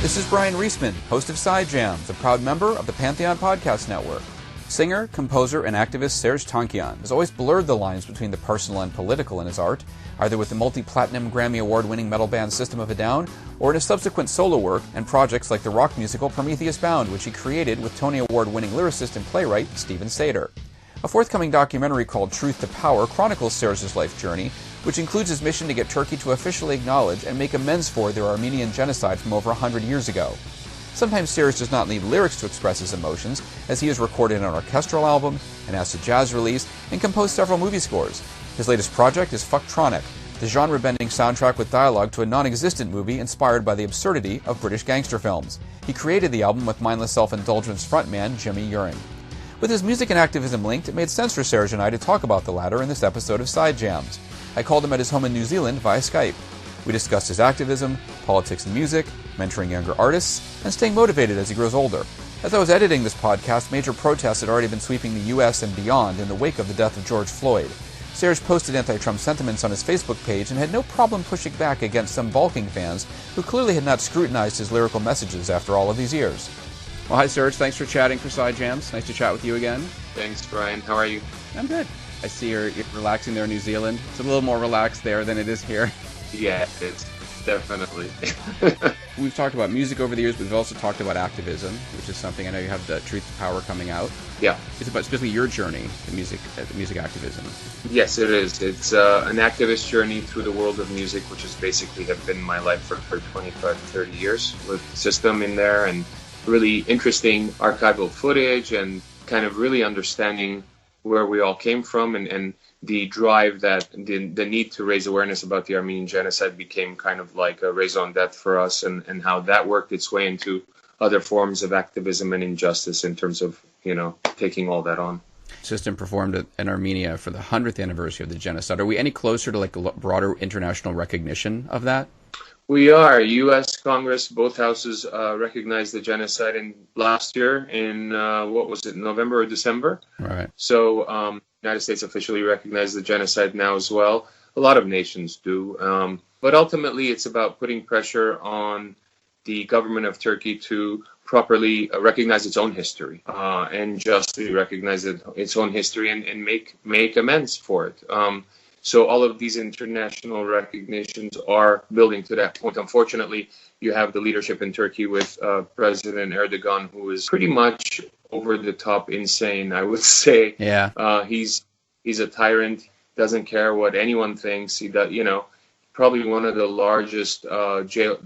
This is Bryan Reesman, host of Side Jams, a proud member of the Pantheon Podcast Network. Singer, composer, and activist Serj Tankian has always blurred the lines between the personal and political in his art, either with the multi-platinum Grammy Award-winning metal band System of a Down, or in his subsequent solo work and projects like the rock musical Prometheus Bound, which he created with Tony Award-winning lyricist and playwright Stephen Sater. A forthcoming documentary called Truth to Power chronicles Serj's life journey, which includes his mission to get Turkey to officially acknowledge and make amends for their Armenian genocide from over 100 years ago. Sometimes Serj does not need lyrics to express his emotions, as he has recorded an orchestral album, an acid jazz release, and composed several movie scores. His latest project is Fucktronic, the genre-bending soundtrack with dialogue to a non-existent movie inspired by the absurdity of British gangster films. He created the album with mindless self-indulgence frontman Jimmy Uring. With his music and activism linked, it made sense for Serj and I to talk about the latter in this episode of Side Jams. I called him at his home in New Zealand via Skype. We discussed his activism, politics and music, mentoring younger artists, and staying motivated as he grows older. As I was editing this podcast, major protests had already been sweeping the U.S. and beyond in the wake of the death of George Floyd. Serj posted anti-Trump sentiments on his Facebook page and had no problem pushing back against some balking fans who clearly had not scrutinized his lyrical messages after all of these years. Well, hi Serj, thanks for chatting for Side Jams. Nice to chat with you again. Thanks, Brian. How are you? I'm good. I see you're relaxing there in New Zealand. It's a little more relaxed there than it is here. Yeah, it's definitely. We've talked about music over the years, but we've also talked about activism, which is something I know you have the Truth to Power coming out. Yeah. It's about specifically your journey, the music activism. Yes, it is. It's an activist journey through the world of music, which has basically have been my life for 25, 30 years, with System in there and really interesting archival footage and kind of really understanding where we all came from and the drive that the need to raise awareness about the Armenian genocide became kind of like a raison d'etre for us and how that worked its way into other forms of activism and injustice in terms of, taking all that on. System performed in Armenia for the 100th anniversary of the genocide. Are we any closer to like a broader international recognition of that? We are. U.S. Congress, both houses recognized the genocide last year in, November or December? Right. So United States officially recognized the genocide now as well. A lot of nations do. But ultimately, it's about putting pressure on the government of Turkey to properly recognize its own history and justly recognize its own history and make amends for it. So all of these international recognitions are building to that point. Unfortunately, you have the leadership in Turkey with President Erdogan, who is pretty much over the top insane, I would say. Yeah. He's a tyrant, doesn't care what anyone thinks. He does, probably one of the largest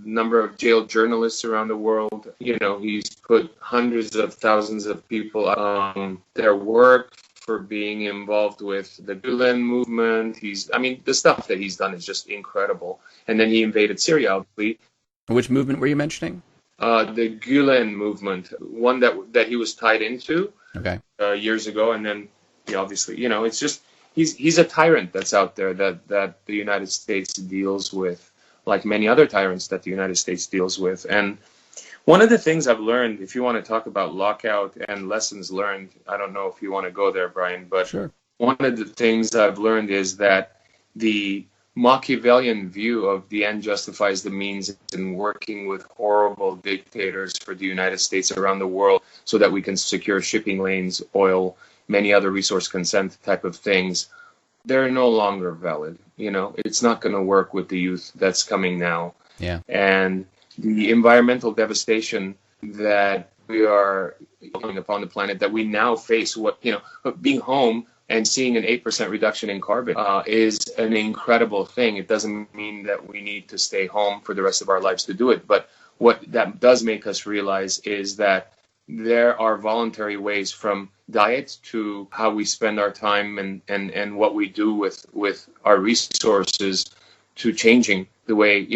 number of jailed journalists around the world. He's put hundreds of thousands of people on their work for being involved with the Gulen movement. The stuff that he's done is just incredible. And then he invaded Syria, obviously. Which movement were you mentioning? The Gulen movement, one that he was tied into years ago. And then, obviously, it's just, he's a tyrant that's out there that the United States deals with, like many other tyrants that the United States deals with. And one of the things I've learned, if you want to talk about lockout and lessons learned, I don't know if you want to go there, Brian, but sure. One of the things I've learned is that the Machiavellian view of the end justifies the means in working with horrible dictators for the United States around the world so that we can secure shipping lanes, oil, many other resource consent type of things, they're no longer valid. It's not going to work with the youth that's coming now. Yeah. And the environmental devastation that we are calling upon the planet, that we now face, being home and seeing an 8% reduction in carbon is an incredible thing. It doesn't mean that we need to stay home for the rest of our lives to do it. But what that does make us realize is that there are voluntary ways, from diet to how we spend our time and what we do with our resources, to changing the way,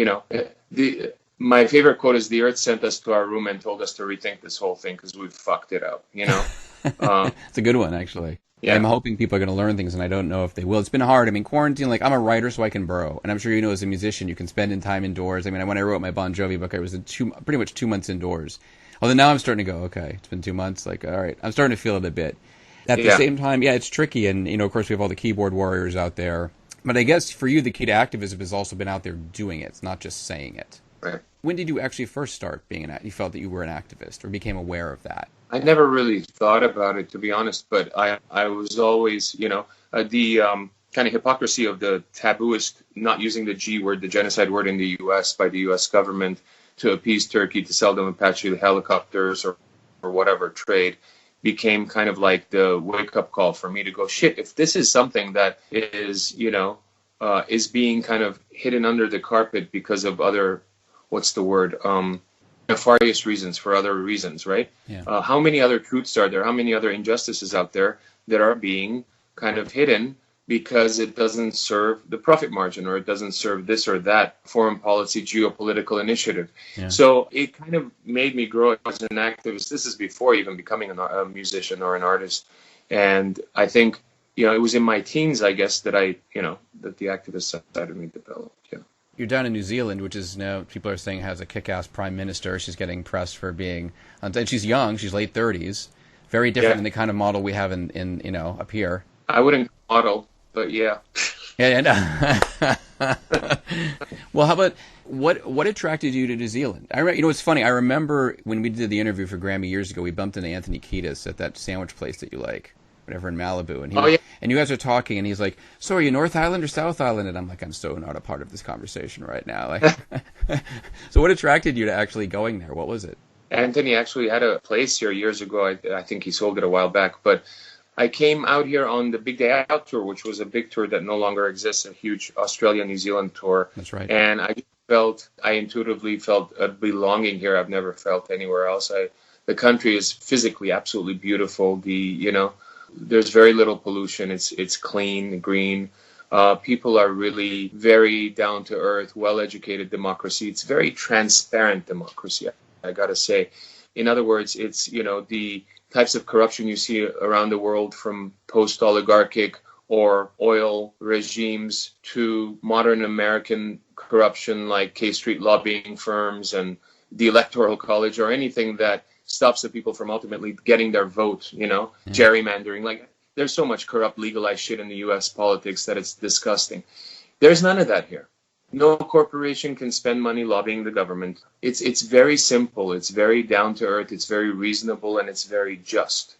my favorite quote is, the earth sent us to our room and told us to rethink this whole thing because we've fucked it up, It's a good one, actually. Yeah. I'm hoping people are going to learn things, and I don't know if they will. It's been hard. Quarantine, I'm a writer, so I can burrow. And I'm sure as a musician, you can spend time indoors. When I wrote my Bon Jovi book, I was pretty much 2 months indoors. Although now I'm starting to go, okay, it's been 2 months, all right, I'm starting to feel it a bit. At the same time, it's tricky, and, of course, we have all the keyboard warriors out there. But I guess for you, the key to activism has also been out there doing it. It's not just saying it. Right. When did you actually first start being you felt that you were an activist or became aware of that? I never really thought about it, to be honest, but I was always, the kind of hypocrisy of the tabooist not using the G word, the genocide word in the U.S. by the U.S. government to appease Turkey, to sell them Apache helicopters or whatever trade, became kind of like the wake-up call for me to go, shit, if this is something that is, is being kind of hidden under the carpet because of other, what's the word, nefarious reasons, for other reasons, right? Yeah. How many other truths are there? How many other injustices out there that are being kind of hidden because it doesn't serve the profit margin, or it doesn't serve this or that foreign policy geopolitical initiative? Yeah. So it kind of made me grow as an activist. This is before even becoming a musician or an artist. And I think, it was in my teens, I guess, that that the activist side of me developed. Yeah. You're down in New Zealand, which is now, people are saying, has a kick-ass prime minister. She's getting pressed for being, and she's young, she's late 30s, very different than the kind of model we have in up here. I wouldn't model, but yeah. Yeah. Well, how about, what attracted you to New Zealand? It's funny, I remember when we did the interview for Grammy years ago, we bumped into Anthony Kiedis at that sandwich place that you like, whatever, in Malibu, and and you guys are talking, and he's like, so are you North Island or South Island? And I'm like, I'm so not a part of this conversation right now. Like, so what attracted you to actually going there? What was it? Anthony actually had a place here years ago. I think he sold it a while back, but I came out here on the Big Day Out tour, which was a big tour that no longer exists, a huge Australia-New Zealand tour. That's right. And I intuitively felt a belonging here I've never felt anywhere else. The country is physically absolutely beautiful. There's very little pollution. It's clean, green. People are really very down to earth, well-educated democracy. It's very transparent democracy, I gotta say. In other words, it's, the types of corruption you see around the world, from post-oligarchic or oil regimes to modern American corruption like K Street lobbying firms and the Electoral College, or anything that stops the people from ultimately getting their vote, gerrymandering. Like, there's so much corrupt, legalized shit in the U.S. politics that it's disgusting. There's none of that here. No corporation can spend money lobbying the government. It's very simple. It's very down to earth. It's very reasonable, and it's very just.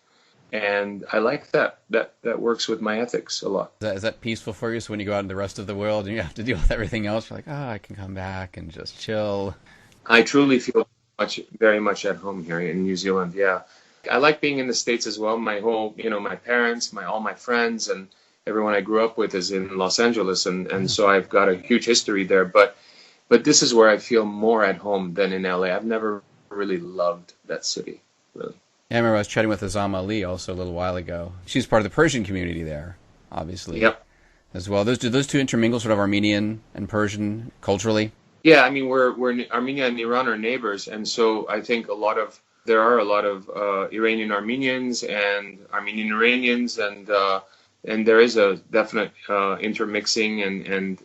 And I like that. That works with my ethics a lot. Is that peaceful for you? So when you go out in the rest of the world and you have to deal with everything else, you're like, I can come back and just chill. I truly feel very much at home here in New Zealand. Yeah, I like being in the States as well. My whole, my parents, all my friends, and everyone I grew up with is in Los Angeles, and so I've got a huge history there. But this is where I feel more at home than in LA. I've never really loved that city, really. Yeah, I remember I was chatting with Azam Ali also a little while ago. She's part of the Persian community there, obviously. Yep. As well. Do those two intermingle, sort of Armenian and Persian, culturally? Yeah, I mean, we're Armenia and Iran are neighbors, and so I think there are a lot of Iranian Armenians and Armenian Iranians, and there is a definite intermixing and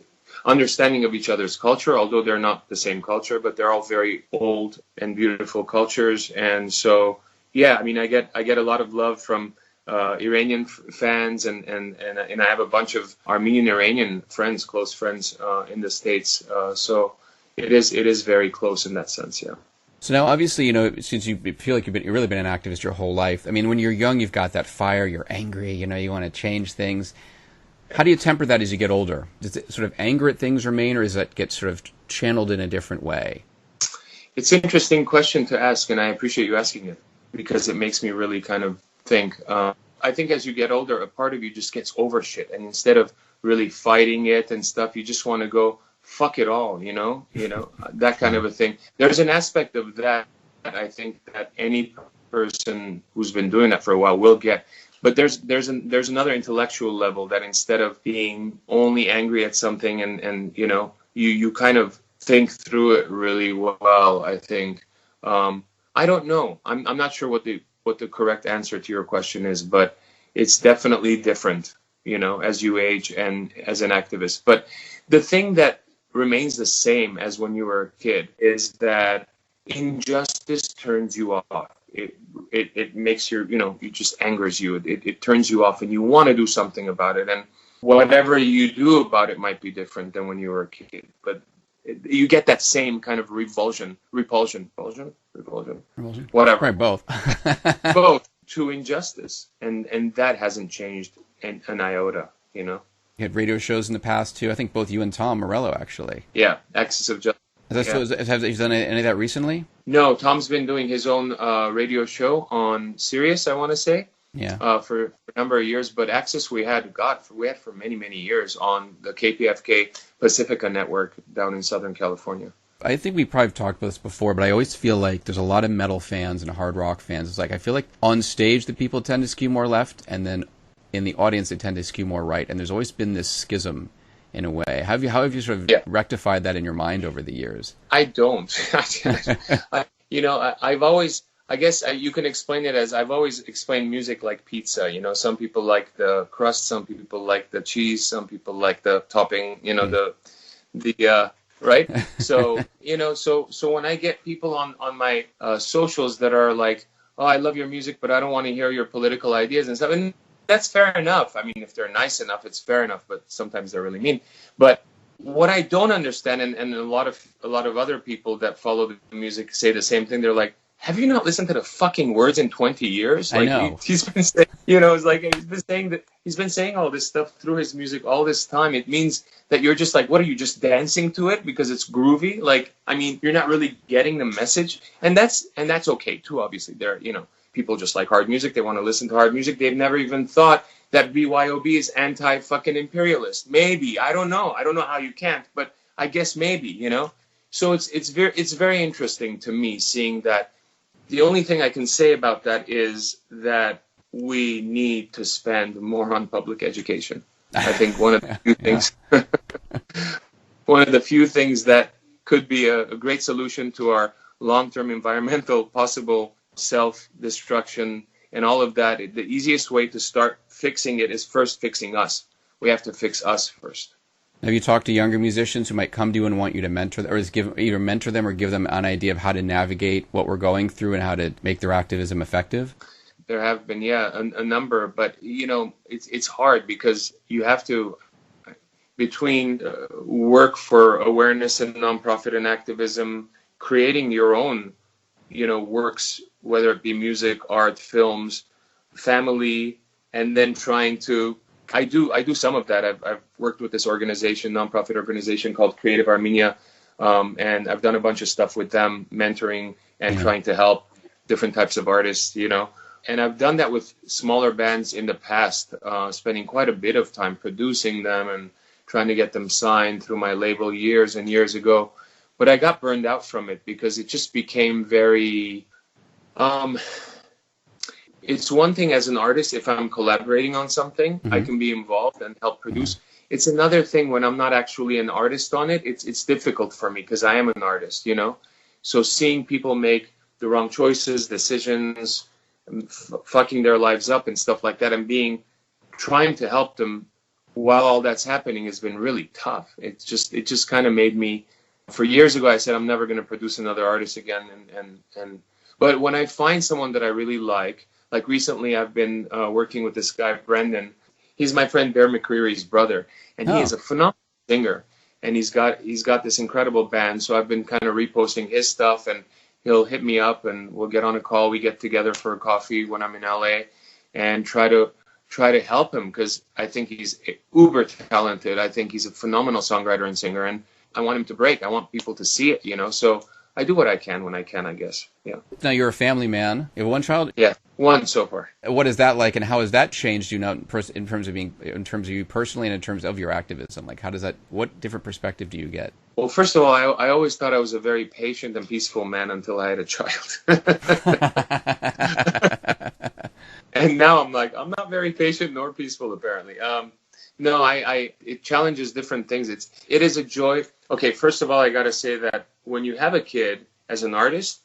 understanding of each other's culture, although they're not the same culture, but they're all very old and beautiful cultures. And so, yeah, I mean, I get a lot of love from Iranian fans, and I have a bunch of Armenian Iranian friends, close friends in the States. So it is very close in that sense, yeah. So now, obviously, since you feel like you've really been an activist your whole life, I mean, when you're young, you've got that fire, you're angry, you want to change things. How do you temper that as you get older? Does it sort of anger at things remain, or does that get sort of channeled in a different way? It's an interesting question to ask, and I appreciate you asking it, because it makes me really kind of think. I think as you get older, a part of you just gets over shit, and instead of really fighting it and stuff, you just want to go, fuck it all, that kind of a thing. There's an aspect of that I think that any person who's been doing that for a while will get. But there's another intellectual level that instead of being only angry at something and you kind of think through it really well, I think. I don't know. I'm not sure what the correct answer to your question is, but it's definitely different, as you age and as an activist. But the thing that remains the same as when you were a kid is that injustice turns you off. It makes it just angers you. It turns you off, and you want to do something about it. And whatever you do about it might be different than when you were a kid. But you get that same kind of repulsion, whatever, Right, both. both to injustice, and that hasn't changed an iota, you know. You had radio shows in the past too. I think both you and Tom Morello actually. Yeah, Axis of Justice. Have you done any of that recently? No, Tom's been doing his own radio show on Sirius, I want to say. Yeah. For a number of years, but Access we had for many years on the KPFK Pacifica network down in Southern California. I think we probably talked about this before, but I always feel like there's a lot of metal fans and hard rock fans. It's like I feel like on stage the people tend to skew more left, and then in the audience they tend to skew more right. And there's always been this schism in a way. How have you sort of rectified that in your mind over the years? I don't. I've always. I guess you can explain it as I've always explained music like pizza. You know, some people like the crust, some people like the cheese, some people like the topping. You know, the right. So so when I get people on my socials that are like, oh, I love your music, but I don't want to hear your political ideas and stuff, and that's fair enough. I mean, if they're nice enough, it's fair enough. But sometimes they're really mean. But what I don't understand, and a lot of other people that follow the music say the same thing. They're like, have you not listened to the fucking words in 20 years? Like, I know. He's been saying, it's like he's been saying all this stuff through his music all this time. It means that you're just like, what are you, just dancing to it because it's groovy? Like, I mean, you're not really getting the message, and that's okay too. Obviously, there, people just like hard music. They want to listen to hard music. They've never even thought that BYOB is anti-fucking imperialist. Maybe, I don't know. I don't know how you can't, but I guess maybe, So it's very interesting to me seeing that. The only thing I can say about that is that we need to spend more on public education. I think one of the few things, one of the few things that could be a great solution to our long-term environmental possible self-destruction and all of that. The easiest way to start fixing it is first fixing us. We have to fix us first. Have you talked to younger musicians who might come to you and want you to mentor them, or either mentor them or give them an idea of how to navigate what we're going through and how to make their activism effective? There have been, a number, but it's hard because you have to, between work for awareness and nonprofit and activism, creating your own, works, whether it be music, art, films, family, and then trying to. I do some of that. I've worked with this nonprofit organization called Creative Armenia, and I've done a bunch of stuff with them, mentoring and trying to help different types of artists, And I've done that with smaller bands in the past, spending quite a bit of time producing them and trying to get them signed through my label years and years ago. But I got burned out from it because it just became very... It's one thing as an artist, if I'm collaborating on something, I can be involved and help produce. It's another thing when I'm not actually an artist on it. It's difficult for me because I am an artist, So seeing people make the wrong choices, decisions, fucking their lives up and stuff like that, and trying to help them while all that's happening has been really tough. It just kind of made me. For years ago, I said I'm never going to produce another artist again, but when I find someone that I really like recently, I've been working with this guy, Brendan. He's my friend Bear McCreary's brother, and he is a phenomenal singer. And he's got this incredible band. So I've been kind of reposting his stuff, and he'll hit me up, and we'll get on a call. We get together for a coffee when I'm in LA, and try to help him because I think he's uber talented. I think he's a phenomenal songwriter and singer, and I want him to break. I want people to see it, So I do what I can when I can, I guess. Yeah. Now you're a family man. You have one child? Yeah, one so far. What is that like, and how has that changed you now in terms of you personally and in terms of your activism? Like, what different perspective do you get? Well, first of all, I always thought I was a very patient and peaceful man until I had a child. And now I'm like, I'm not very patient nor peaceful, apparently. No, it challenges different things. It is a joy. Okay, first of all, I got to say that when you have a kid as an artist,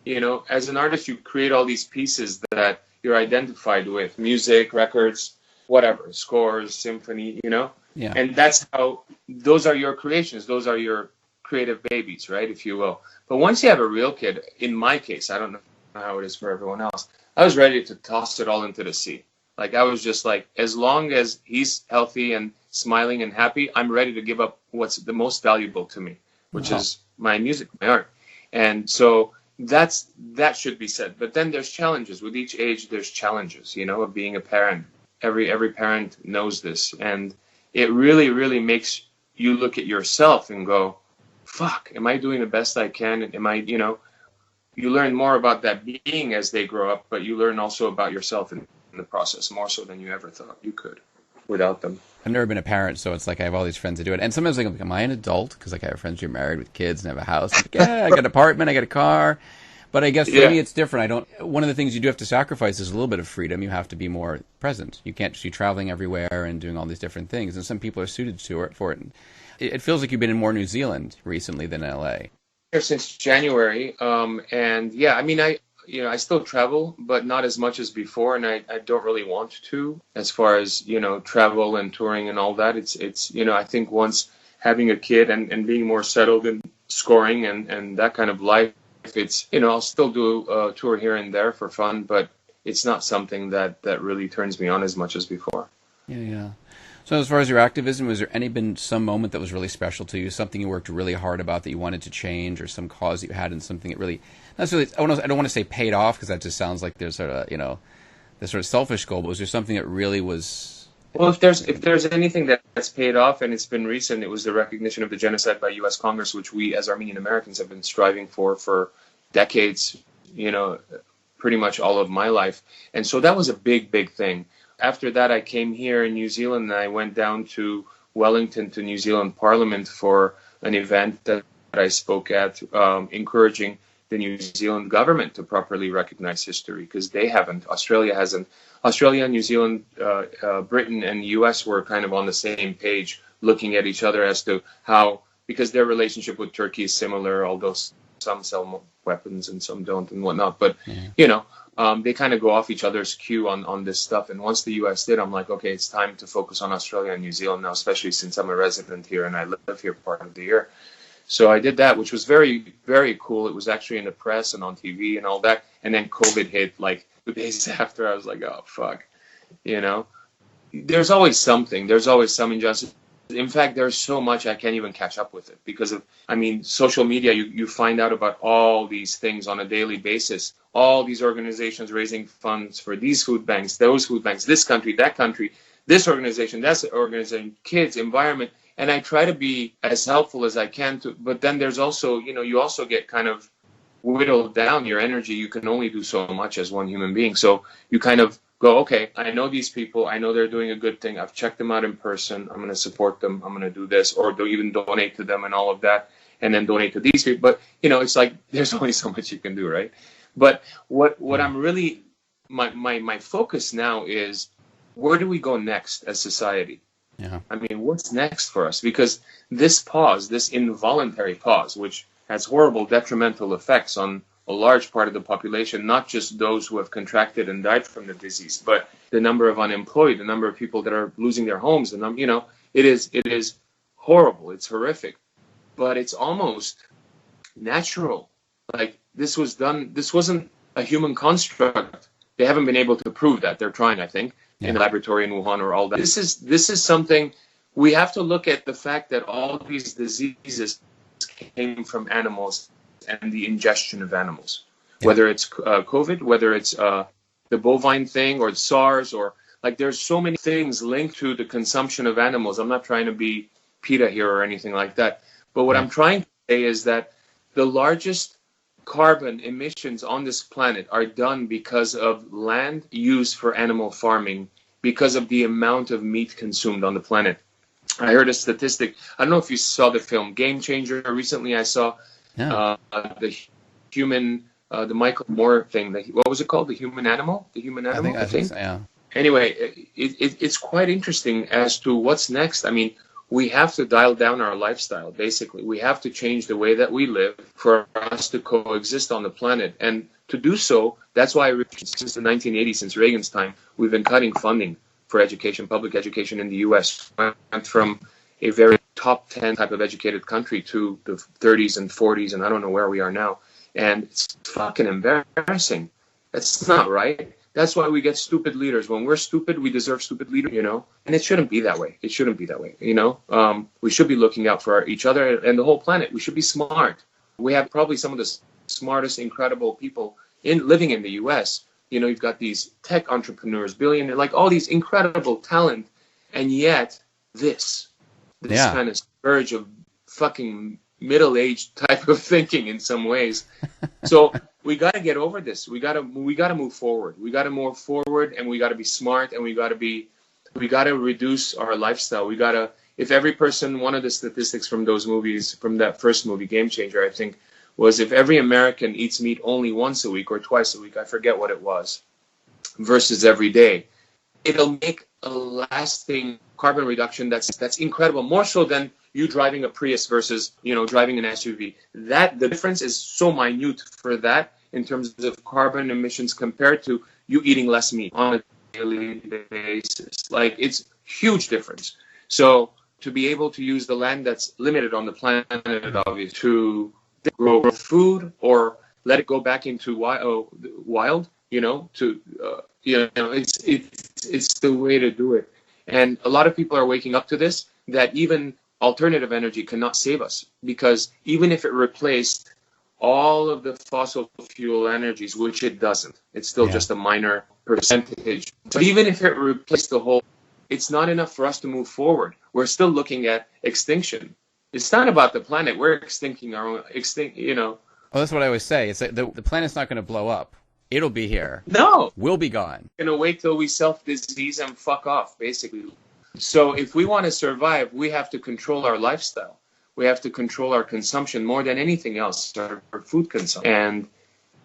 you create all these pieces that you're identified with, music, records, whatever, scores, symphony, Yeah. And that's how, those are your creations. Those are your creative babies, right, if you will. But once you have a real kid, in my case, I don't know how it is for everyone else, I was ready to toss it all into the sea. Like, I was just like, as long as he's healthy and smiling and happy, I'm ready to give up what's the most valuable to me, which is my music, my art. And so that should be said. But then there's challenges. With each age, there's challenges, of being a parent. Every parent knows this. And it really, really makes you look at yourself and go, fuck, am I doing the best I can? Am I, you learn more about that being as they grow up, but you learn also about yourself in the process, more so than you ever thought you could without them. I've never been a parent, so it's like I have all these friends that do it. And sometimes I'm like, am I an adult? Because I have friends who are married with kids and have a house. Like, I got an apartment, I got a car. But I guess for me, it's different. One of the things you do have to sacrifice is a little bit of freedom. You have to be more present. You can't just be traveling everywhere and doing all these different things. And some people are suited for it. It feels like you've been in more New Zealand recently than LA. Here since January. And yeah, I mean, I still travel, but not as much as before. And I don't really want to, as far as, travel and touring and all that. It's I think once having a kid and being more settled in scoring and that kind of life, it's, I'll still do a tour here and there for fun, but it's not something that really turns me on as much as before. Yeah. So as far as your activism, was there been some moment that was really special to you, something you worked really hard about that you wanted to change, or some cause that you had, and something that really, I don't want to say paid off, because that just sounds like there's sort of, this sort of selfish goal, but was there something that really was... Well, if there's anything that's paid off, and it's been recent, it was the recognition of the genocide by U.S. Congress, which we as Armenian Americans have been striving for decades, pretty much all of my life. And so that was a big, big thing. After that, I came here in New Zealand, and I went down to Wellington to New Zealand Parliament for an event that I spoke at, encouraging the New Zealand government to properly recognize history, because they haven't. Australia hasn't. Australia, New Zealand, Britain, and the U.S. were kind of on the same page, looking at each other as to how, because their relationship with Turkey is similar, although some sell weapons and some don't and whatnot. But, they kind of go off each other's cue on this stuff. And once the U.S. did, I'm like, okay, it's time to focus on Australia and New Zealand now, especially since I'm a resident here and I live here part of the year. So I did that, which was very, very cool. It was actually in the press and on TV and all that. And then COVID hit like 2 days after. I was like, oh, fuck. There's always something. There's always some injustice. In fact, there's so much I can't even catch up with it because of, social media, you find out about all these things on a daily basis. All these organizations raising funds for these food banks, those food banks, this country, that country, this organization, that organization, kids, environment. And I try to be as helpful as I can but then there's also, you also get kind of whittled down your energy. You can only do so much as one human being. So you kind of go, okay, I know these people. I know they're doing a good thing. I've checked them out in person. I'm going to support them. I'm going to do this, or even donate to them and all of that, and then donate to these people. But, it's like there's only so much you can do, right? But what I'm really, my focus now is, where do we go next as society? Yeah. What's next for us? Because this pause, this involuntary pause, which has horrible detrimental effects on a large part of the population, not just those who have contracted and died from the disease, but the number of unemployed, the number of people that are losing their homes, it is horrible. It's horrific, but it's almost natural. Like this wasn't a human construct. They haven't been able to prove that. They're trying, I think, in the laboratory in Wuhan or all that. This is something we have to look at, the fact that all these diseases came from animals and the ingestion of animals, whether it's COVID, whether it's the bovine thing or SARS, or like there's so many things linked to the consumption of animals. I'm not trying to be PETA here or anything like that. But what I'm trying to say is that the largest carbon emissions on this planet are done because of land used for animal farming, because of the amount of meat consumed on the planet. I heard a statistic. I don't know if you saw the film Game Changer. Recently I saw the Michael Moore thing. What was it called? The human animal? I think so, yeah. Anyway, it's quite interesting as to what's next. We have to dial down our lifestyle, basically. We have to change the way that we live for us to coexist on the planet. And to do so, that's why since the 1980s, since Reagan's time, we've been cutting funding for education, public education in the U.S. Went from a very top 10 type of educated country to the 30s and 40s, and I don't know where we are now. And it's fucking embarrassing. That's not right. That's why we get stupid leaders. When we're stupid, we deserve stupid leaders, you know? And it shouldn't be that way. It shouldn't be that way, you know? We should be looking out for each other and the whole planet. We should be smart. We have probably some of the smartest, incredible people living in the U.S. You know, you've got these tech entrepreneurs, billionaires, like all these incredible talent. And yet this kind of surge of fucking middle-aged type of thinking in some ways. So we got to get over this. We got to move forward. We got to move forward, and we got to be smart, and we got to reduce our lifestyle. If every person, one of the statistics from those movies, from that first movie, Game Changer, I think, was if every American eats meat only once a week or twice a week, I forget what it was, versus every day, it'll make a lasting carbon reduction that's incredible, more so than you driving a Prius versus, you know, driving an SUV. The difference is so minute for that in terms of carbon emissions compared to you eating less meat on a daily basis. Like, it's huge difference. So to be able to use the land that's limited on the planet, obviously, to grow food or let it go back into wild, you know, it's the way to do it. And a lot of people are waking up to this, that even alternative energy cannot save us, because even if it replaced all of the fossil fuel energies, which it doesn't, it's still just a minor percentage. But even if it replaced the whole, it's not enough for us to move forward. We're still looking at extinction. It's not about the planet. We're extincting our own, you know. Well, that's what I always say. It's like the planet's not going to blow up. It'll be here. No. We'll be gone. We're going to wait till we self-disease and fuck off, basically. So if we want to survive, we have to control our lifestyle. We have to control our consumption more than anything else, our food consumption.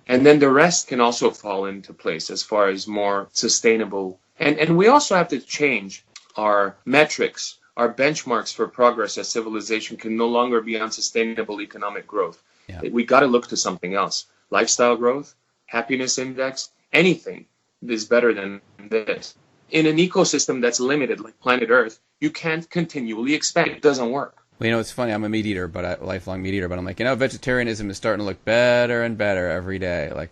And then the rest can also fall into place as far as more sustainable. And we also have to change our metrics. Our benchmarks for progress as civilization can no longer be on sustainable economic growth. Yeah. We got to look to something else. Lifestyle growth, happiness index, anything is better than this. In an ecosystem that's limited, like planet Earth, you can't continually expand. It doesn't work. Well, you know, it's funny. I'm a meat eater, a lifelong meat eater. But I'm like, you know, vegetarianism is starting to look better and better every day. Like,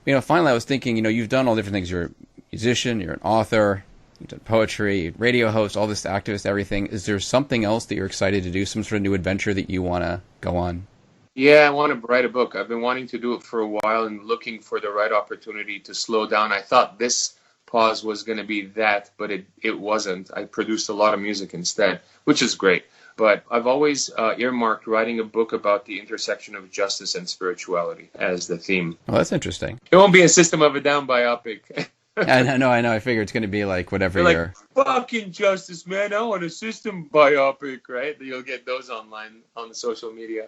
you know, finally I was thinking, you know, you've done all different things. You're a musician, you're an author, you've done poetry, radio host, all this activist, everything. Is there something else that you're excited to do, some sort of new adventure that you want to go on? Yeah, I want to write a book. I've been wanting to do it for a while and looking for the right opportunity to slow down. I thought this pause was going to be that, but it wasn't. I produced a lot of music instead, which is great. But I've always earmarked writing a book about the intersection of justice and spirituality as the theme. Well, that's interesting. It won't be a System of a Down biopic. I know. I figure it's going to be like whatever you're... Like, fucking justice, man. I want a System biopic, right? You'll get those online on the social media.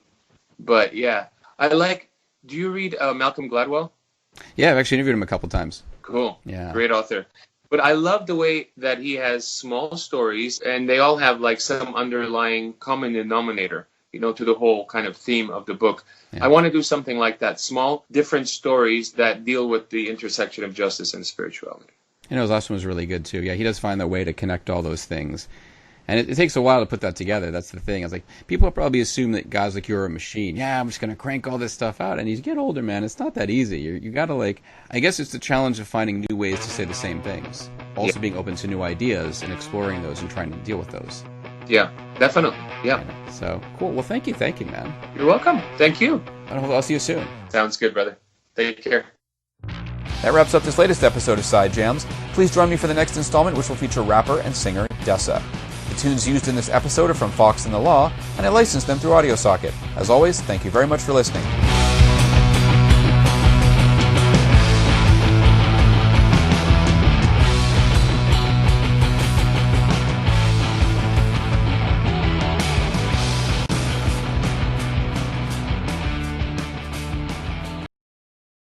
But yeah, do you read Malcolm Gladwell? Yeah, I've actually interviewed him a couple times. Cool. Yeah. Great author. But I love the way that he has small stories, and they all have like some underlying common denominator, you know, to the whole kind of theme of the book. Yeah. I want to do something like that. Small, different stories that deal with the intersection of justice and spirituality. You know, his last one was really good too. Yeah, he does find a way to connect all those things. And it takes a while to put that together. That's the thing. I was like, people probably assume that guys like you are a machine. Yeah, I'm just going to crank all this stuff out. And as you get older, man, it's not that easy. You got to like, I guess it's the challenge of finding new ways to say the same things. Also being open to new ideas and exploring those and trying to deal with those. Yeah, definitely. Yeah. So, cool. Well, thank you, man. You're welcome. Thank you. I'll see you soon. Sounds good, brother. Take care. That wraps up this latest episode of Side Jams. Please join me for the next installment, which will feature rapper and singer Dessa. The tunes used in this episode are from Fox and the Law, and I licensed them through AudioSocket. As always, thank you very much for listening.